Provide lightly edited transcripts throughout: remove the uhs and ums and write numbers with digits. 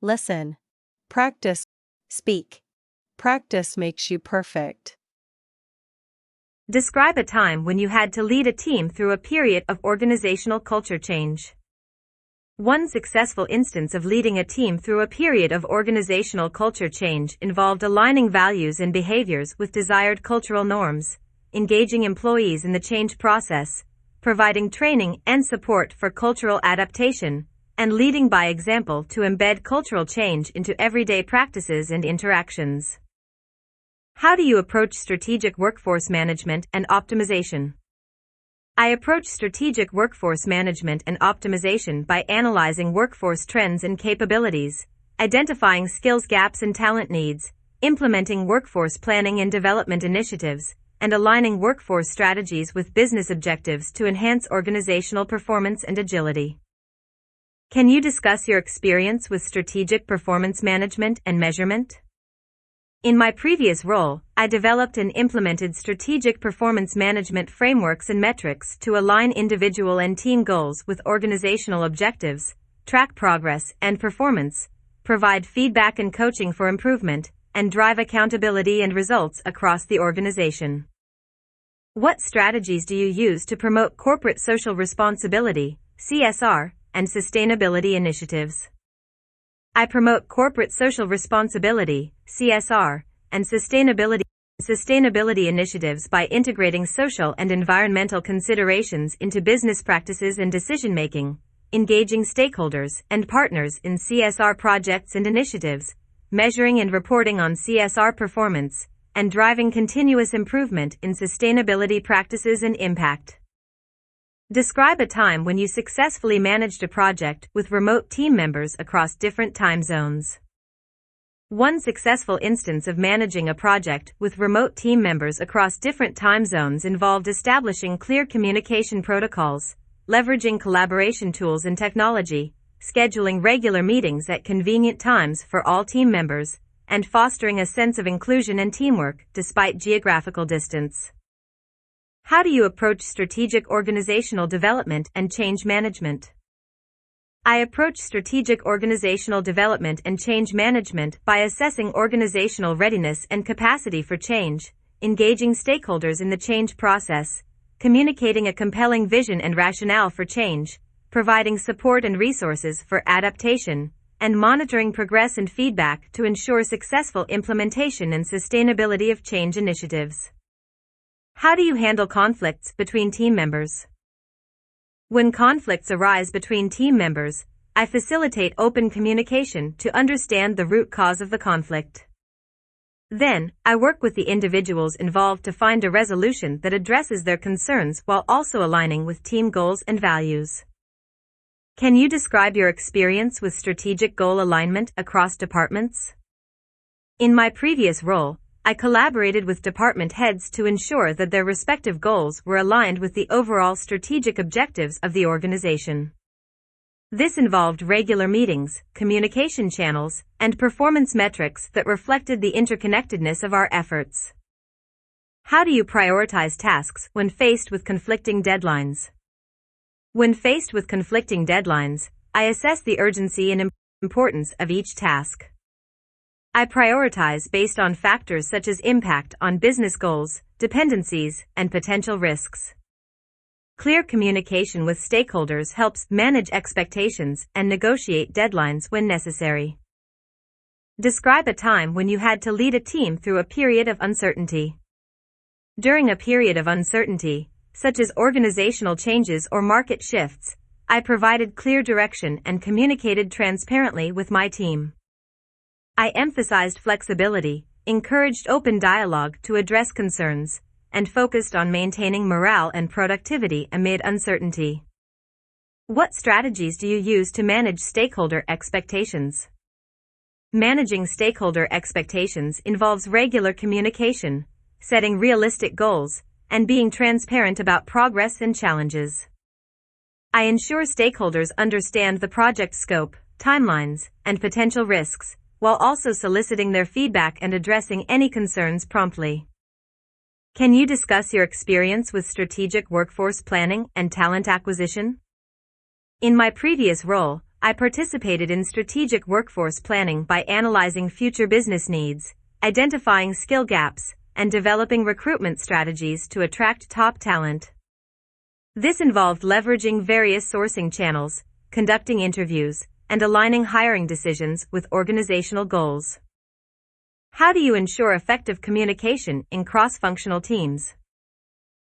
Listen. Practice. Speak. Practice makes you perfect. Describe a time when you had to lead a team through a period of organizational culture change. One successful instance of leading a team through a period of organizational culture change involved aligning values and behaviors with desired cultural norms, engaging employees in the change process, providing training and support for cultural adaptation, and leading by example to embed cultural change into everyday practices and interactions. How do you approach strategic workforce management and optimization? I approach strategic workforce management and optimization by analyzing workforce trends and capabilities, identifying skills gaps and talent needs, implementing workforce planning and development initiatives, and aligning workforce strategies with business objectives to enhance organizational performance and agility. Can you discuss your experience with strategic performance management and measurement? In my previous role, I developed and implemented strategic performance management frameworks and metrics to align individual and team goals with organizational objectives, track progress and performance, provide feedback and coaching for improvement, and drive accountability and results across the organization. What strategies do you use to promote corporate social responsibility, CSR, and sustainability initiatives? I promote corporate social responsibility, CSR, and sustainability initiatives by integrating social and environmental considerations into business practices and decision-making, engaging stakeholders and partners in CSR projects and initiatives, measuring and reporting on CSR performance, and driving continuous improvement in sustainability practices and impact. Describe a time when you successfully managed a project with remote team members across different time zones. One successful instance of managing a project with remote team members across different time zones involved establishing clear communication protocols, leveraging collaboration tools and technology, scheduling regular meetings at convenient times for all team members, and fostering a sense of inclusion and teamwork despite geographical distance. How do you approach strategic organizational development and change management? I approach strategic organizational development and change management by assessing organizational readiness and capacity for change, engaging stakeholders in the change process, communicating a compelling vision and rationale for change, providing support and resources for adaptation, and monitoring progress and feedback to ensure successful implementation and sustainability of change initiatives. How do you handle conflicts between team members? When conflicts arise between team members, I facilitate open communication to understand the root cause of the conflict. Then, I work with the individuals involved to find a resolution that addresses their concerns while also aligning with team goals and values. Can you describe your experience with strategic goal alignment across departments? In my previous role, I collaborated with department heads to ensure that their respective goals were aligned with the overall strategic objectives of the organization. This involved regular meetings, communication channels, and performance metrics that reflected the interconnectedness of our efforts. How do you prioritize tasks when faced with conflicting deadlines? When faced with conflicting deadlines, I assess the urgency and importance of each task. I prioritize based on factors such as impact on business goals, dependencies, and potential risks. Clear communication with stakeholders helps manage expectations and negotiate deadlines when necessary. Describe a time when you had to lead a team through a period of uncertainty. During a period of uncertainty, such as organizational changes or market shifts, I provided clear direction and communicated transparently with my team. I emphasized flexibility, encouraged open dialogue to address concerns, and focused on maintaining morale and productivity amid uncertainty. What strategies do you use to manage stakeholder expectations? Managing stakeholder expectations involves regular communication, setting realistic goals, and being transparent about progress and challenges. I ensure stakeholders understand the project scope, timelines, and potential risks, while also soliciting their feedback and addressing any concerns promptly. Can you discuss your experience with strategic workforce planning and talent acquisition? In my previous role, I participated in strategic workforce planning by analyzing future business needs, identifying skill gaps, and developing recruitment strategies to attract top talent. This involved leveraging various sourcing channels, conducting interviews, and aligning hiring decisions with organizational goals. How do you ensure effective communication in cross-functional teams?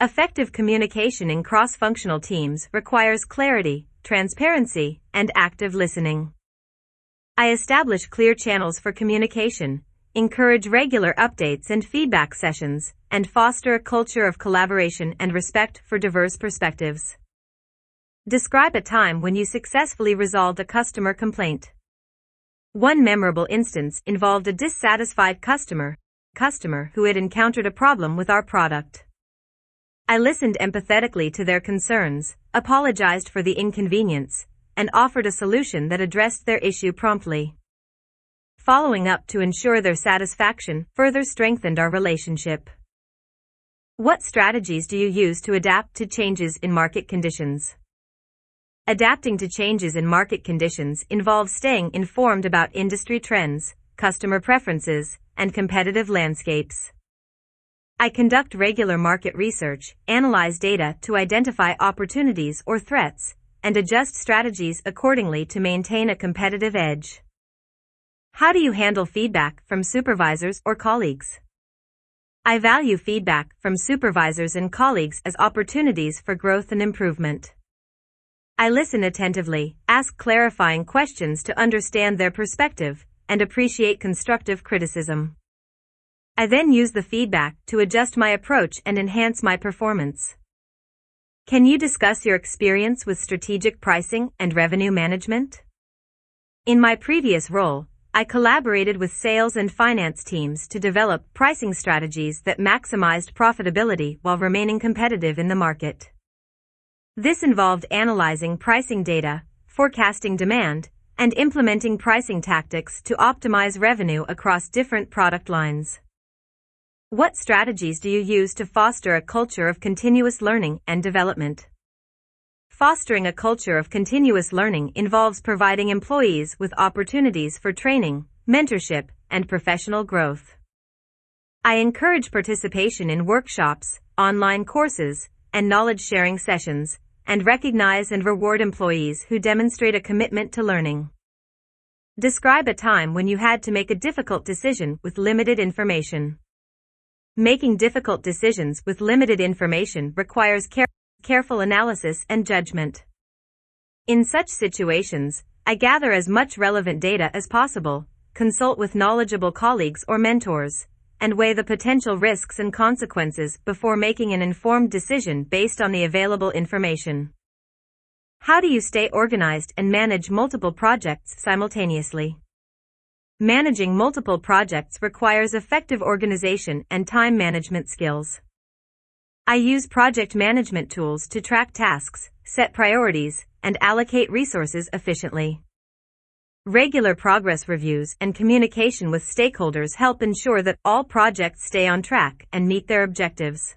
Effective communication in cross-functional teams requires clarity, transparency, and active listening. I establish clear channels for communication, encourage regular updates and feedback sessions, and foster a culture of collaboration and respect for diverse perspectives. Describe a time when you successfully resolved a customer complaint. One memorable instance involved a dissatisfied customer who had encountered a problem with our product. I listened empathetically to their concerns, apologized for the inconvenience, and offered a solution that addressed their issue promptly. Following up to ensure their satisfaction further strengthened our relationship. What strategies do you use to adapt to changes in market conditions? Adapting to changes in market conditions involves staying informed about industry trends, customer preferences, and competitive landscapes. I conduct regular market research, analyze data to identify opportunities or threats, and adjust strategies accordingly to maintain a competitive edge. How do you handle feedback from supervisors or colleagues? I value feedback from supervisors and colleagues as opportunities for growth and improvement. I listen attentively, ask clarifying questions to understand their perspective, and appreciate constructive criticism. I then use the feedback to adjust my approach and enhance my performance. Can you discuss your experience with strategic pricing and revenue management? In my previous role, I collaborated with sales and finance teams to develop pricing strategies that maximized profitability while remaining competitive in the market. This involved analyzing pricing data, forecasting demand, and implementing pricing tactics to optimize revenue across different product lines. What strategies do you use to foster a culture of continuous learning and development? Fostering a culture of continuous learning involves providing employees with opportunities for training, mentorship, and professional growth. I encourage participation in workshops, online courses, and knowledge-sharing sessions, and recognize and reward employees who demonstrate a commitment to learning. Describe a time when you had to make a difficult decision with limited information. Making difficult decisions with limited information requires careful analysis and judgment. In such situations, I gather as much relevant data as possible, consult with knowledgeable colleagues or mentors, and weigh the potential risks and consequences before making an informed decision based on the available information. How do you stay organized and manage multiple projects simultaneously? Managing multiple projects requires effective organization and time management skills. I use project management tools to track tasks, set priorities, and allocate resources efficiently. Regular progress reviews and communication with stakeholders help ensure that all projects stay on track and meet their objectives.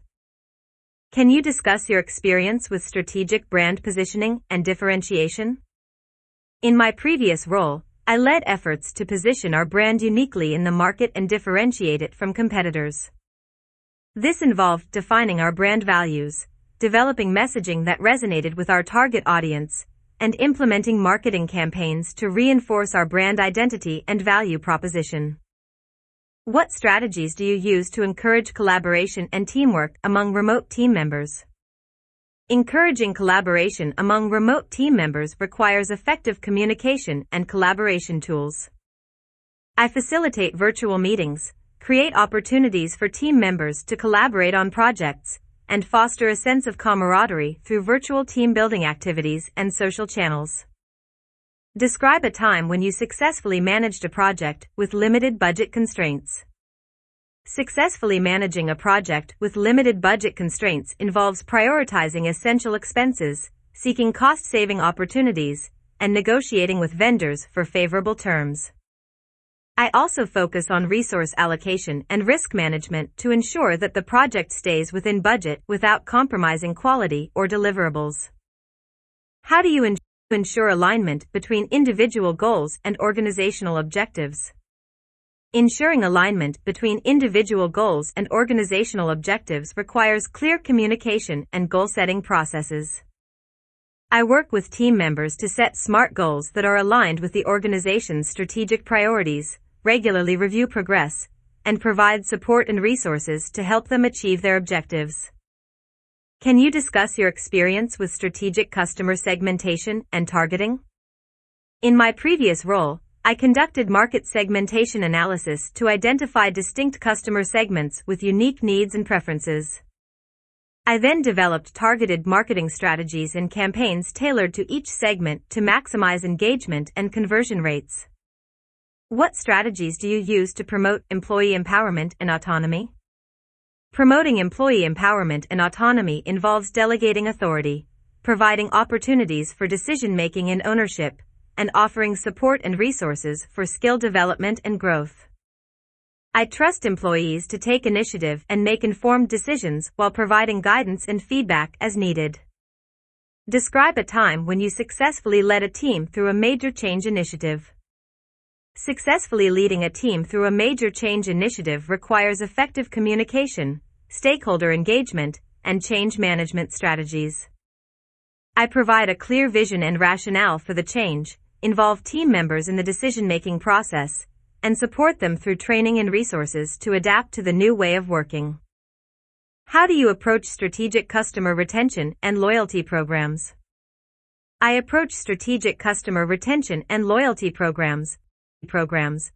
Can you discuss your experience with strategic brand positioning and differentiation? In my previous role, I led efforts to position our brand uniquely in the market and differentiate it from competitors. This involved defining our brand values, developing messaging that resonated with our target audience, and implementing marketing campaigns to reinforce our brand identity and value proposition. What strategies do you use to encourage collaboration and teamwork among remote team members? Encouraging collaboration among remote team members requires effective communication and collaboration tools. I facilitate virtual meetings, create opportunities for team members to collaborate on projects, and foster a sense of camaraderie through virtual team building activities and social channels. Describe a time when you successfully managed a project with limited budget constraints. Successfully managing a project with limited budget constraints involves prioritizing essential expenses, seeking cost-saving opportunities, and negotiating with vendors for favorable terms. I also focus on resource allocation and risk management to ensure that the project stays within budget without compromising quality or deliverables. How do you ensure ensure alignment between individual goals and organizational objectives. Ensuring alignment between individual goals and organizational objectives requires clear communication and goal-setting processes. I work with team members to set SMART goals that are aligned with the organization's strategic priorities, regularly review progress, and provide support and resources to help them achieve their objectives. Can you discuss your experience with strategic customer segmentation and targeting? In my previous role, I conducted market segmentation analysis to identify distinct customer segments with unique needs and preferences. I then developed targeted marketing strategies and campaigns tailored to each segment to maximize engagement and conversion rates. What strategies do you use to promote employee empowerment and autonomy? Promoting employee empowerment and autonomy involves delegating authority, providing opportunities for decision-making and ownership, and offering support and resources for skill development and growth. I trust employees to take initiative and make informed decisions while providing guidance and feedback as needed. Describe a time when you successfully led a team through a major change initiative. Successfully leading a team through a major change initiative requires effective communication, stakeholder engagement, and change management strategies. I provide a clear vision and rationale for the change, involve team members in the decision-making process, and support them through training and resources to adapt to the new way of working. How do you approach strategic customer retention and loyalty programs? I approach strategic customer retention and loyalty programs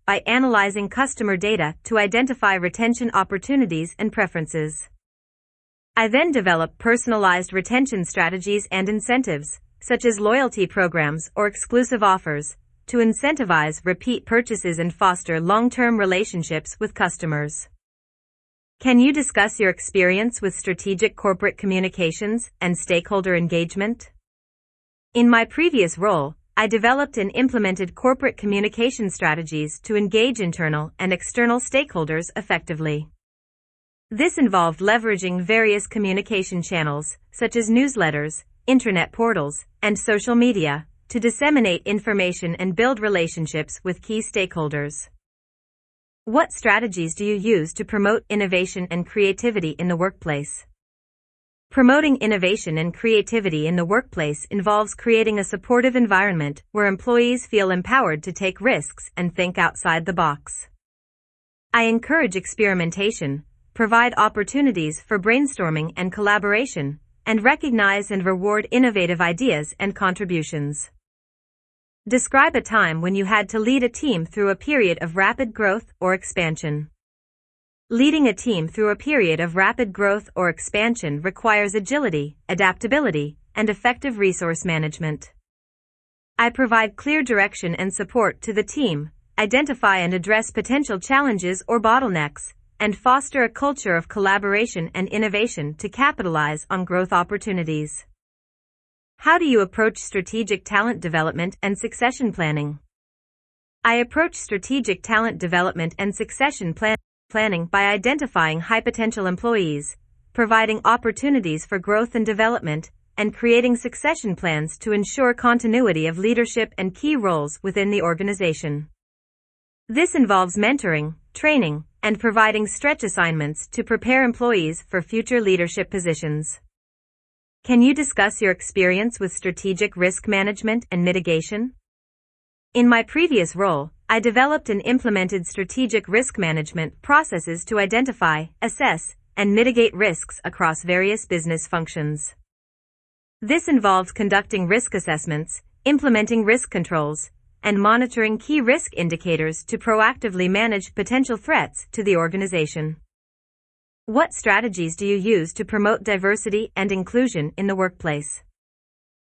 by analyzing customer data to identify retention opportunities and preferences. I then develop personalized retention strategies and incentives, such as loyalty programs or exclusive offers, to incentivize repeat purchases and foster long-term relationships with customers. Can you discuss your experience with strategic corporate communications and stakeholder engagement? In my previous role, I developed and implemented corporate communication strategies to engage internal and external stakeholders effectively. This involved leveraging various communication channels, such as newsletters, internet portals, and social media, to disseminate information and build relationships with key stakeholders. What strategies do you use to promote innovation and creativity in the workplace? Promoting innovation and creativity in the workplace involves creating a supportive environment where employees feel empowered to take risks and think outside the box. I encourage experimentation, provide opportunities for brainstorming and collaboration, and recognize and reward innovative ideas and contributions. Describe a time when you had to lead a team through a period of rapid growth or expansion. Leading a team through a period of rapid growth or expansion requires agility, adaptability, and effective resource management. I provide clear direction and support to the team, identify and address potential challenges or bottlenecks, and foster a culture of collaboration and innovation to capitalize on growth opportunities. How do you approach strategic talent development and succession planning? I approach strategic talent development and succession planning by identifying high-potential employees, providing opportunities for growth and development, and creating succession plans to ensure continuity of leadership and key roles within the organization. This involves mentoring, training, and providing stretch assignments to prepare employees for future leadership positions. Can you discuss your experience with strategic risk management and mitigation? In my previous role, I developed and implemented strategic risk management processes to identify, assess, and mitigate risks across various business functions. This involved conducting risk assessments, implementing risk controls, and monitoring key risk indicators to proactively manage potential threats to the organization. What strategies do you use to promote diversity and inclusion in the workplace?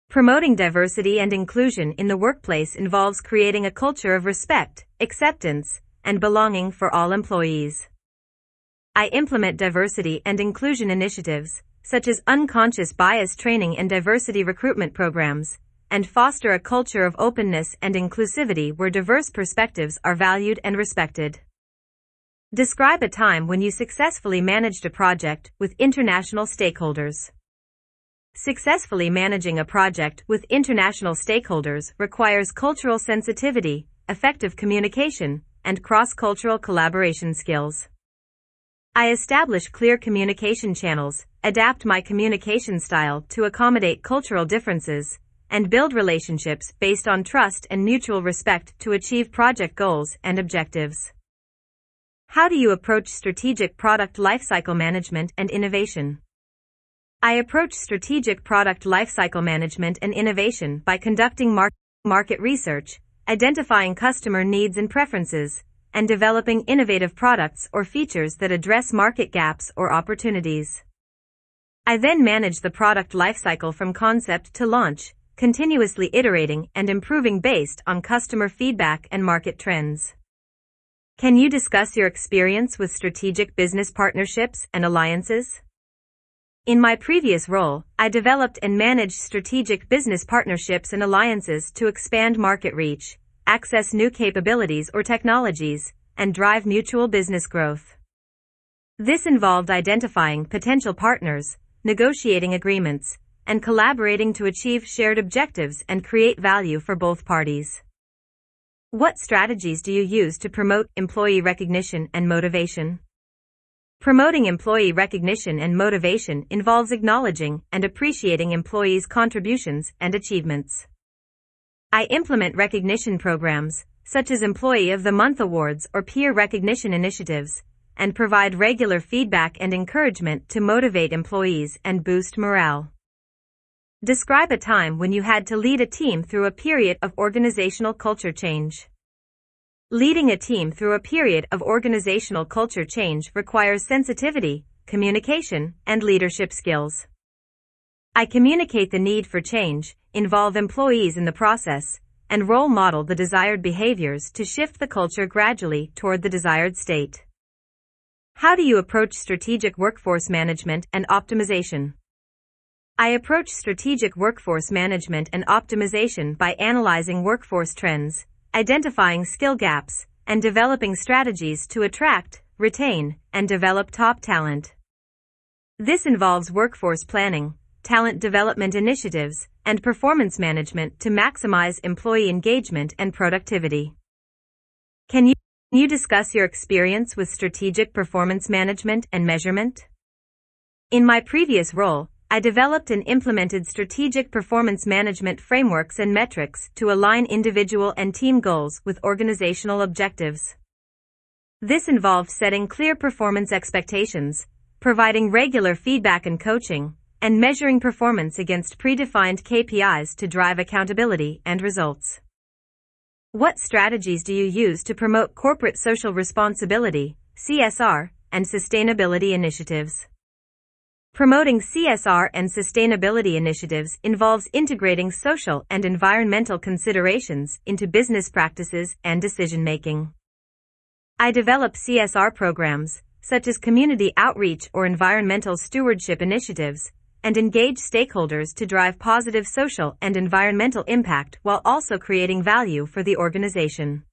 Promoting diversity and inclusion in the workplace involves creating a culture of respect, acceptance, and belonging for all employees. I implement diversity and inclusion initiatives, such as unconscious bias training and diversity recruitment programs, and foster a culture of openness and inclusivity where diverse perspectives are valued and respected. Describe a time when you successfully managed a project with international stakeholders. Successfully managing a project with international stakeholders requires cultural sensitivity, effective communication, and cross-cultural collaboration skills. I establish clear communication channels, adapt my communication style to accommodate cultural differences, and build relationships based on trust and mutual respect to achieve project goals and objectives. How do you approach strategic product lifecycle management and innovation? I approach strategic product lifecycle management and innovation by conducting market research, identifying customer needs and preferences, and developing innovative products or features that address market gaps or opportunities. I then manage the product lifecycle from concept to launch, continuously iterating and improving based on customer feedback and market trends. Can you discuss your experience with strategic business partnerships and alliances? In my previous role, I developed and managed strategic business partnerships and alliances to expand market reach, access new capabilities or technologies, and drive mutual business growth. This involved identifying potential partners, negotiating agreements, and collaborating to achieve shared objectives and create value for both parties. What strategies do you use to promote employee recognition and motivation? Promoting employee recognition and motivation involves acknowledging and appreciating employees' contributions and achievements. I implement recognition programs, such as Employee of the Month awards or peer recognition initiatives, and provide regular feedback and encouragement to motivate employees and boost morale. Describe a time when you had to lead a team through a period of organizational culture change. Leading a team through a period of organizational culture change requires sensitivity, communication, and leadership skills. I communicate the need for change, involve employees in the process, and role model the desired behaviors to shift the culture gradually toward the desired state. How do you approach strategic workforce management and optimization? I approach strategic workforce management and optimization by analyzing workforce trends, identifying skill gaps, and developing strategies to attract, retain, and develop top talent. This involves workforce planning, talent development initiatives, and performance management to maximize employee engagement and productivity. Can you discuss your experience with strategic performance management and measurement? In my previous role, I developed and implemented strategic performance management frameworks and metrics to align individual and team goals with organizational objectives. This involved setting clear performance expectations, providing regular feedback and coaching, and measuring performance against predefined KPIs to drive accountability and results. What strategies do you use to promote corporate social responsibility, CSR, and sustainability initiatives? Promoting CSR and sustainability initiatives involves integrating social and environmental considerations into business practices and decision-making. I develop CSR programs, such as community outreach or environmental stewardship initiatives, and engage stakeholders to drive positive social and environmental impact while also creating value for the organization.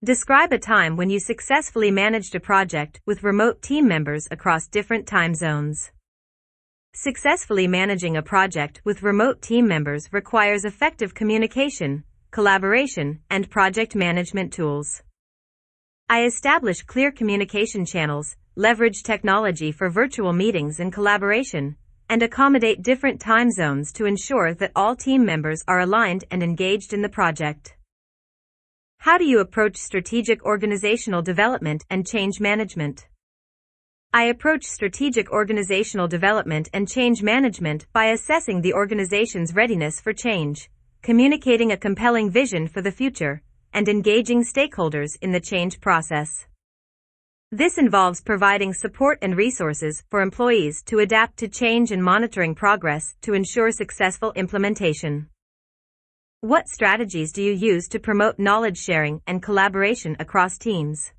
Describe a time when you successfully managed a project with remote team members across different time zones. Successfully managing a project with remote team members requires effective communication, collaboration, and project management tools. I establish clear communication channels, leverage technology for virtual meetings and collaboration, and accommodate different time zones to ensure that all team members are aligned and engaged in the project. How do you approach strategic organizational development and change management? I approach strategic organizational development and change management by assessing the organization's readiness for change, communicating a compelling vision for the future, and engaging stakeholders in the change process. This involves providing support and resources for employees to adapt to change and monitoring progress to ensure successful implementation. What strategies do you use to promote knowledge sharing and collaboration across teams?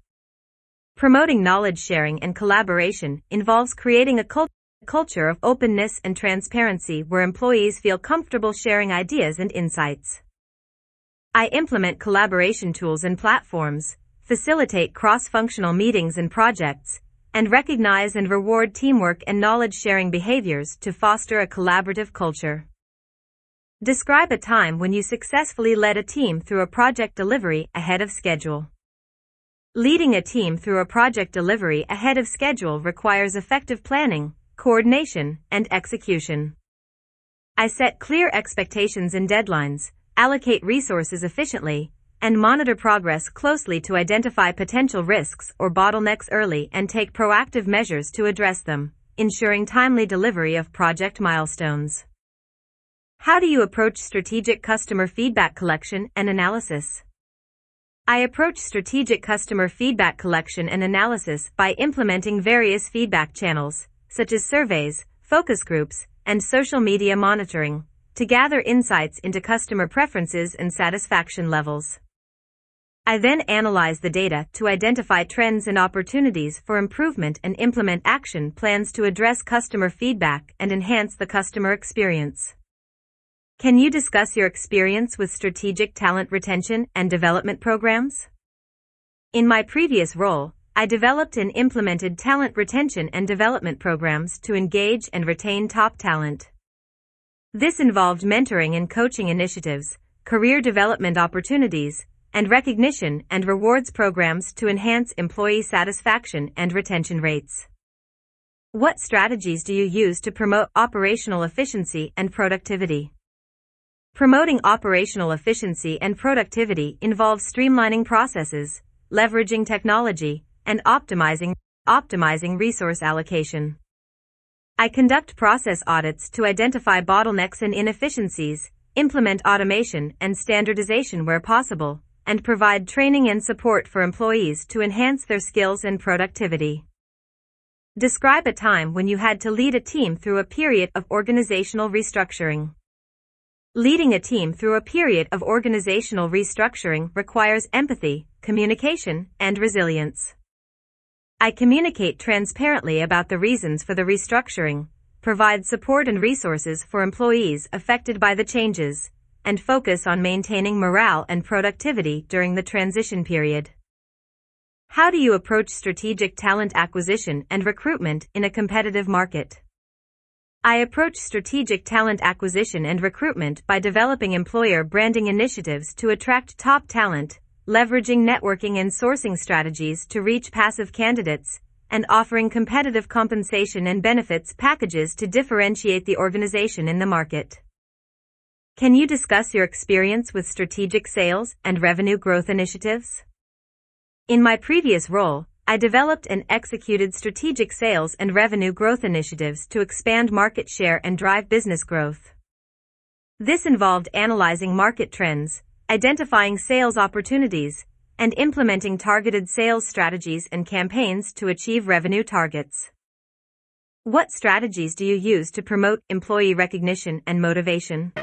Promoting knowledge sharing and collaboration involves creating a culture of openness and transparency where employees feel comfortable sharing ideas and insights. I implement collaboration tools and platforms, facilitate cross-functional meetings and projects, and recognize and reward teamwork and knowledge-sharing behaviors to foster a collaborative culture. Describe a time when you successfully led a team through a project delivery ahead of schedule. Leading a team through a project delivery ahead of schedule requires effective planning, coordination, and execution. I set clear expectations and deadlines, allocate resources efficiently, and monitor progress closely to identify potential risks or bottlenecks early and take proactive measures to address them, ensuring timely delivery of project milestones. How do you approach strategic customer feedback collection and analysis? I approach strategic customer feedback collection and analysis by implementing various feedback channels, such as surveys, focus groups, and social media monitoring, to gather insights into customer preferences and satisfaction levels. I then analyze the data to identify trends and opportunities for improvement and implement action plans to address customer feedback and enhance the customer experience. Can you discuss your experience with strategic talent retention and development programs? In my previous role, I developed and implemented talent retention and development programs to engage and retain top talent. This involved mentoring and coaching initiatives, career development opportunities, and recognition and rewards programs to enhance employee satisfaction and retention rates. What strategies do you use to promote operational efficiency and productivity? Promoting operational efficiency and productivity involves streamlining processes, leveraging technology, and optimizing resource allocation. I conduct process audits to identify bottlenecks and inefficiencies, implement automation and standardization where possible, and provide training and support for employees to enhance their skills and productivity. Describe a time when you had to lead a team through a period of organizational restructuring. Leading a team through a period of organizational restructuring requires empathy, communication, and resilience. I communicate transparently about the reasons for the restructuring, provide support and resources for employees affected by the changes, and focus on maintaining morale and productivity during the transition period. How do you approach strategic talent acquisition and recruitment in a competitive market? I approach strategic talent acquisition and recruitment by developing employer branding initiatives to attract top talent, leveraging networking and sourcing strategies to reach passive candidates, and offering competitive compensation and benefits packages to differentiate the organization in the market. Can you discuss your experience with strategic sales and revenue growth initiatives? In my previous role, I developed and executed strategic sales and revenue growth initiatives to expand market share and drive business growth. This involved analyzing market trends, identifying sales opportunities, and implementing targeted sales strategies and campaigns to achieve revenue targets. What strategies do you use to promote employee recognition and motivation?